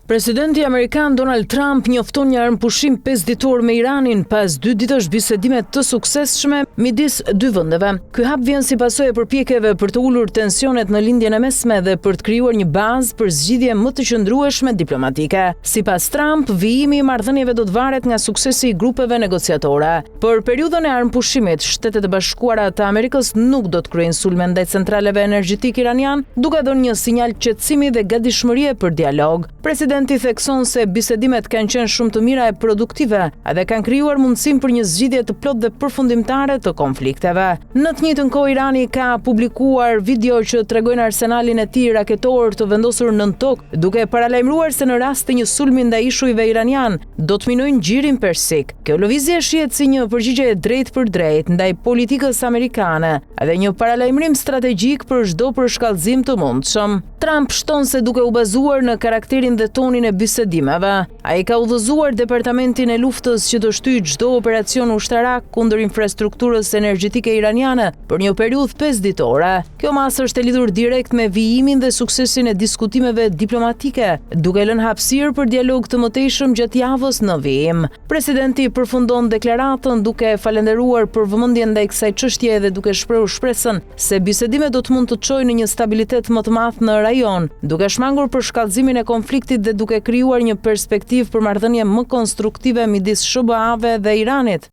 Presidenti Amerikan Donald Trump njofton një armpushim 5 ditor me Iranin pas 2 ditësh bisedime të suksesshme midis dy vendeve. Ky hap vjen si pasojë e përpjekjeve për të ulur tensionet në lindjen e mesme dhe për të krijuar një bazë për zgjidhje më të qëndrueshme diplomatike. Sipas Trump, vijimi i marrëdhënieve do të varet nga suksesi i grupeve negociatore. Për periudhën e armpushimit, Shtetet e Bashkuara të Amerikës nuk do të kryejnë sulme ndaj centraleve energjetike iranian, duke dhënë një sinjal qetësimi dhe gatishmërie për dialog. Presidenti thekson se bisedimet kanë qenë shumë të mira e produktive dhe kanë krijuar mundësinë për një zgjidhje të plotë dhe përfundimtare të konflikteve. Në të njëjtën kohë, Irani ka publikuar video që tregojnë arsenalin e tij raketor të vendosur nën tokë, duke paralajmëruar se në rast të një sulmi ndaj ishujve iranian, do të minojnë gjirin persik. Kjo lëvizje shihet si një përgjigje e drejtë për drejtë ndaj politikës amerikane dhe një paralajmërim strategjik për çdo përshkallëzim të mundshëm. Trump shton se duke u bazuar në karakterin dhe tonin e bisedimeve, ai ka udhëzuar Departamentin e Luftës që të shtyjë çdo operacion ushtarak kundër infrastrukturës energjetike iraniane për një periudhë 5 ditore. Kjo masë është e lidhur direkt me vijimin dhe suksesin e diskutimeve diplomatike, duke lënë hapësirë për dialog të mëtejshëm gjatë javës në vijim. Presidenti përfundon deklaratën duke falendëruar për vëmendjen ndaj kësaj çështje dhe duke shprehur shpresën se bisedimet do të mund të çojnë në një stabilitet më të madh në rajon, duke shmangur për shkallëzimin e konfliktit dhe duke krijuar një perspektivë për marrëdhënie më konstruktive midis SBA-ve dhe Iranit.